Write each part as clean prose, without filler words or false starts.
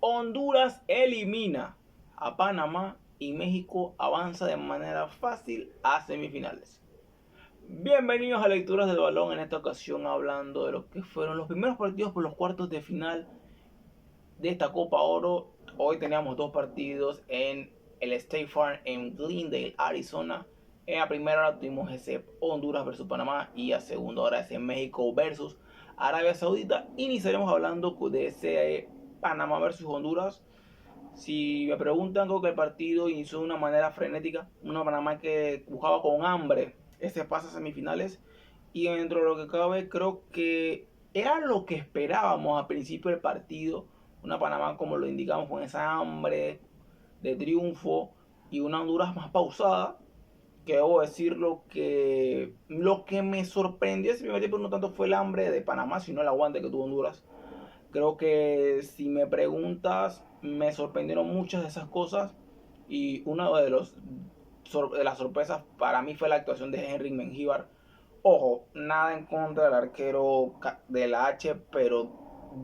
Honduras elimina a Panamá y México avanza de manera fácil a semifinales. Bienvenidos a Lecturas del Balón, en esta ocasión hablando de lo que fueron los primeros partidos por los cuartos de final de esta Copa Oro. Hoy teníamos dos partidos en el State Farm en Glendale, Arizona. En la primera hora tuvimos ese Honduras versus Panamá y a segunda hora ese México versus Arabia Saudita. Iniciaremos hablando de ese Panamá versus Honduras. Si me preguntan, creo que el partido inició de una manera frenética. Una Panamá que buscaba con hambre ese pase a semifinales. Y dentro de lo que cabe, creo que era lo que esperábamos al principio del partido. Una Panamá, como lo indicamos, con esa hambre de triunfo. Y una Honduras más pausada. Que debo decirlo que lo que me sorprendió ese primer tiempo no tanto fue el hambre de Panamá, sino el aguante que tuvo Honduras. Creo que si me preguntas, me sorprendieron muchas de esas cosas. Y una de las sorpresas para mí fue la actuación de Henry Mengíbar. Ojo, nada en contra del arquero de la H, pero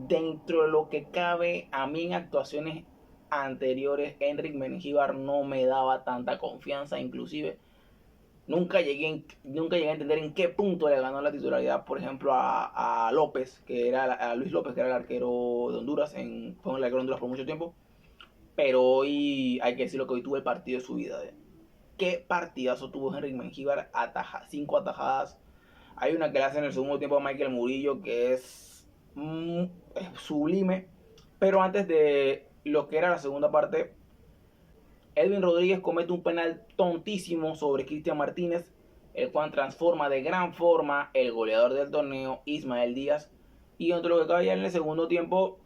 dentro de lo que cabe, a mí en actuaciones anteriores, Henry Mengíbar no me daba tanta confianza. Inclusive nunca llegué a entender en qué punto le ganó la titularidad, por ejemplo, a López, a Luis López, que era el arquero de Honduras, fue el arquero de Honduras por mucho tiempo. Pero hoy hay que decirlo que hoy tuvo el partido de su vida. Qué partidazo tuvo Henry Mengíbar, 5 atajadas. Hay una que le hace en el segundo tiempo a Michael Murillo que es sublime. Pero antes de lo que era la segunda parte, Edwin Rodríguez comete un penal tontísimo sobre Cristian Martínez, el cual transforma de gran forma el goleador del torneo, Ismael Díaz. Y entre lo que cabe ya en el segundo tiempo,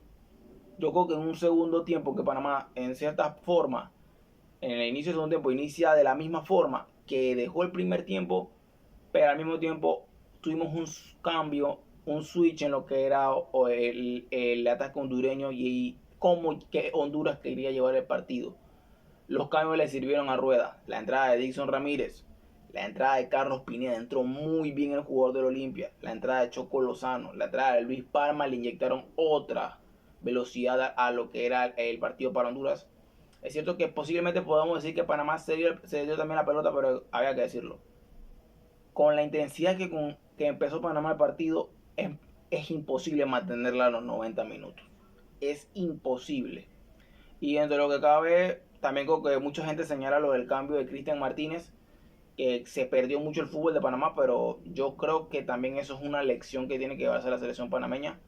yo creo que en un segundo tiempo que Panamá, en cierta forma, en el inicio del segundo tiempo, inicia de la misma forma que dejó el primer tiempo, pero al mismo tiempo tuvimos un cambio, un switch en lo que era el ataque hondureño y cómo que Honduras quería llevar el partido. Los cambios le sirvieron a Rueda. La entrada de Dixon Ramírez, la entrada de Carlos Pineda, entró muy bien el jugador del Olimpia. La entrada de Choco Lozano, la entrada de Luis Palma le inyectaron otra velocidad a lo que era el partido para Honduras. Es cierto que posiblemente podamos decir que Panamá se dio también la pelota, pero había que decirlo. Con la intensidad que empezó Panamá el partido, es imposible mantenerla a los 90 minutos. Es imposible. Y dentro de lo que cabe, también creo que mucha gente señala lo del cambio de Cristian Martínez, que se perdió mucho el fútbol de Panamá, pero yo creo que también eso es una lección que tiene que llevarse la selección panameña.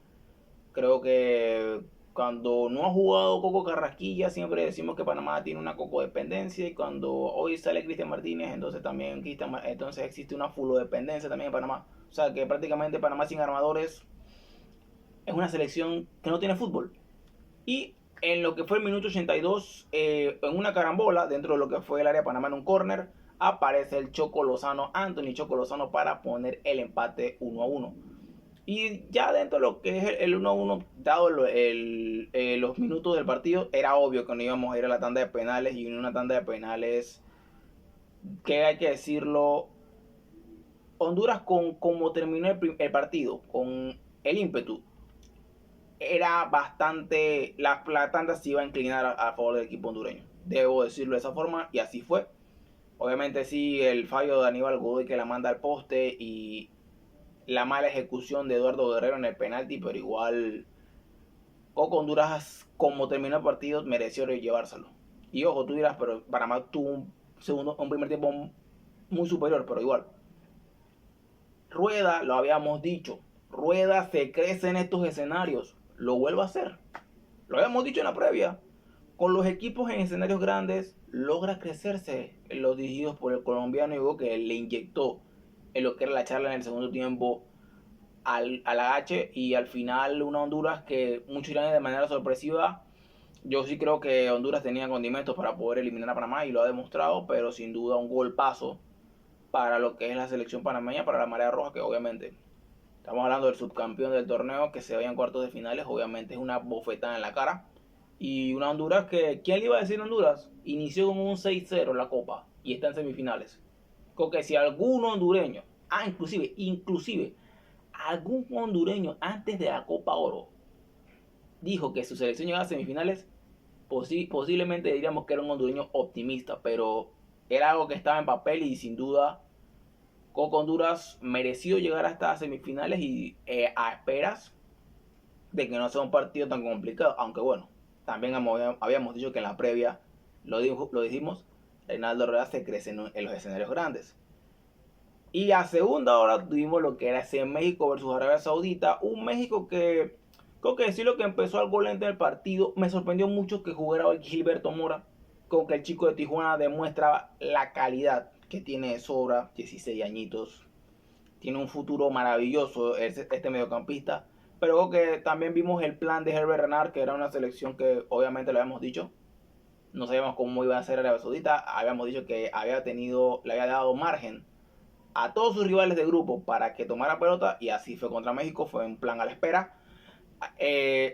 Creo que cuando no ha jugado Coco Carrasquilla, siempre decimos que Panamá tiene una coco dependencia, y cuando hoy sale Cristian Martínez, entonces también entonces existe una fulodependencia también en Panamá. O sea que prácticamente Panamá sin armadores es una selección que no tiene fútbol. Y en lo que fue el minuto 82, en una carambola, dentro de lo que fue el área de Panamá en un córner, aparece el Choco Lozano, Anthony Choco Lozano, para poner el empate 1-1. Y ya dentro de lo que es el 1-1, dado los minutos del partido, era obvio que no íbamos a ir a la tanda de penales, y en una tanda de penales que hay que decirlo, Honduras como terminó el partido, con el ímpetu, era bastante, la tanda se iba a inclinar a favor del equipo hondureño. Debo decirlo de esa forma, y así fue. Obviamente sí, el fallo de Aníbal Godoy que la manda al poste, y la mala ejecución de Eduardo Guerrero en el penalti, pero igual Coco Honduras, como terminó el partido, mereció llevárselo. Y ojo, tú dirás, pero Panamá tuvo un primer tiempo muy superior, pero igual. Rueda, lo habíamos dicho, Rueda se crece en estos escenarios, lo vuelve a hacer. Lo habíamos dicho en la previa. Con los equipos en escenarios grandes, logra crecerse en los dirigidos por el colombiano Hugo, que le inyectó en lo que era la charla en el segundo tiempo a la H, y al final una Honduras que muchos irán de manera sorpresiva. Yo sí creo que Honduras tenía condimentos para poder eliminar a Panamá y lo ha demostrado, pero sin duda un golpazo para lo que es la selección panameña, para la Marea Roja, que obviamente estamos hablando del subcampeón del torneo que se vaya en cuartos de finales, obviamente es una bofetada en la cara. Y una Honduras que, ¿quién le iba a decir Honduras? Inició con un 6-0 en la Copa y está en semifinales. Creo que si algún hondureño, inclusive, algún hondureño antes de la Copa Oro dijo que su selección llegaba a semifinales, posiblemente diríamos que era un hondureño optimista, pero era algo que estaba en papel y sin duda Coco Honduras mereció llegar hasta semifinales y a esperas de que no sea un partido tan complicado, aunque bueno, también habíamos dicho que en la previa lo dijimos, Reinaldo Rueda se crece en los escenarios grandes. Y a segunda hora tuvimos lo que era ese México versus Arabia Saudita, un México que creo que decir lo que empezó algo lento en el partido, me sorprendió mucho que jugara hoy Gilberto Mora, con que el chico de Tijuana demuestra la calidad que tiene de sobra, 16 añitos, tiene un futuro maravilloso este mediocampista, pero creo que también vimos el plan de Herbert Renard, que era una selección que obviamente lo habíamos dicho, no sabíamos cómo iba a ser Arabia Saudita, habíamos dicho que le había dado margen a todos sus rivales de grupo para que tomara pelota y así fue contra México, fue un plan a la espera.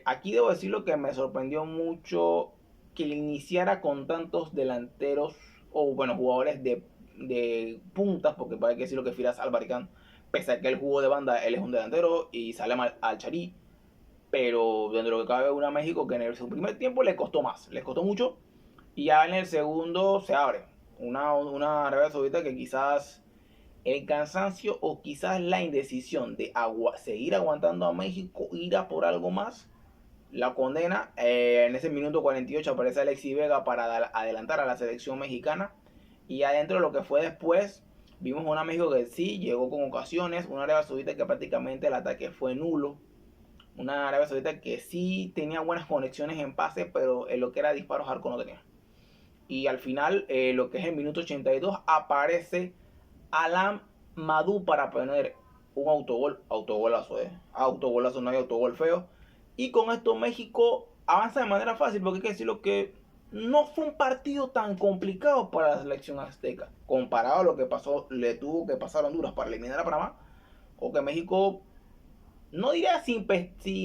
Aquí debo decir lo que me sorprendió mucho que iniciara con tantos delanteros o bueno, jugadores de puntas, porque hay que decir lo que Firas Albaricán, pese a que él jugó de banda, él es un delantero y sale al Charí, pero dentro de lo que cabe una México que en el primer tiempo le costó más, les costó mucho y ya en el segundo se abre una Arabia Saudita que quizás el cansancio o quizás la indecisión de seguir aguantando a México, ir a por algo más, la condena. En ese minuto 48 aparece Alexis Vega para adelantar a la selección mexicana. Y adentro de lo que fue después, vimos una México que sí llegó con ocasiones, una Arabia Saudita que prácticamente el ataque fue nulo. Una Arabia Saudita que sí tenía buenas conexiones en pase, pero en lo que era disparos arco no tenía. Y al final, lo que es el minuto 82, aparece Alam Madú para poner un autogolazo, autogolazo, no hay autogol feo. Y con esto México avanza de manera fácil, porque hay que decirlo que no fue un partido tan complicado para la selección azteca. Comparado a lo que le tuvo que pasar a Honduras para eliminar a Panamá, o que México, no diría sin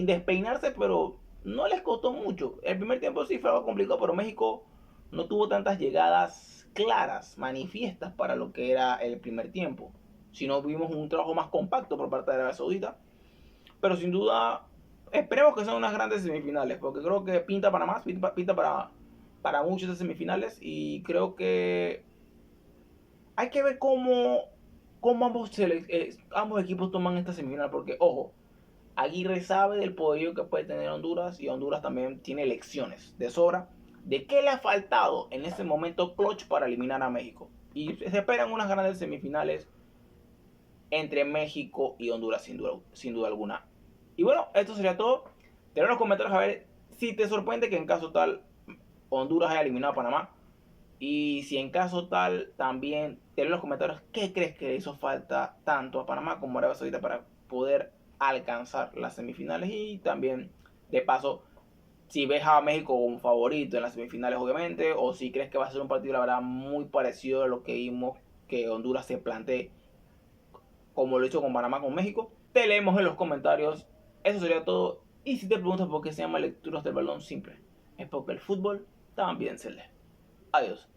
despeinarse, pero no les costó mucho. El primer tiempo sí fue algo complicado, pero México no tuvo tantas llegadas claras, manifiestas para lo que era el primer tiempo. Sino vimos un trabajo más compacto por parte de Arabia Saudita. Pero sin duda, esperemos que sean unas grandes semifinales, porque creo que pinta para más, pinta para muchas de semifinales. Y creo que hay que ver cómo ambos equipos toman esta semifinal, porque ojo, Aguirre sabe del poderío que puede tener Honduras y Honduras también tiene lecciones de sobra de qué le ha faltado en ese momento clutch para eliminar a México. Y se esperan unas grandes semifinales entre México y Honduras sin duda alguna. Y bueno, esto sería todo. Te en los comentarios a ver si te sorprende que en caso tal Honduras haya eliminado a Panamá. Y si en caso tal también te en los comentarios qué crees que le hizo falta tanto a Panamá como a Arabia Saudita para poder alcanzar las semifinales. Y también de paso si ves a México como favorito en las semifinales obviamente, o si crees que va a ser un partido la verdad muy parecido a lo que vimos que Honduras se plantee como lo hizo con Panamá con México. Te leemos en los comentarios. Eso sería todo. Y si te preguntas por qué se llama Lecturas del Balón, simple. Es porque el fútbol también se lee. Adiós.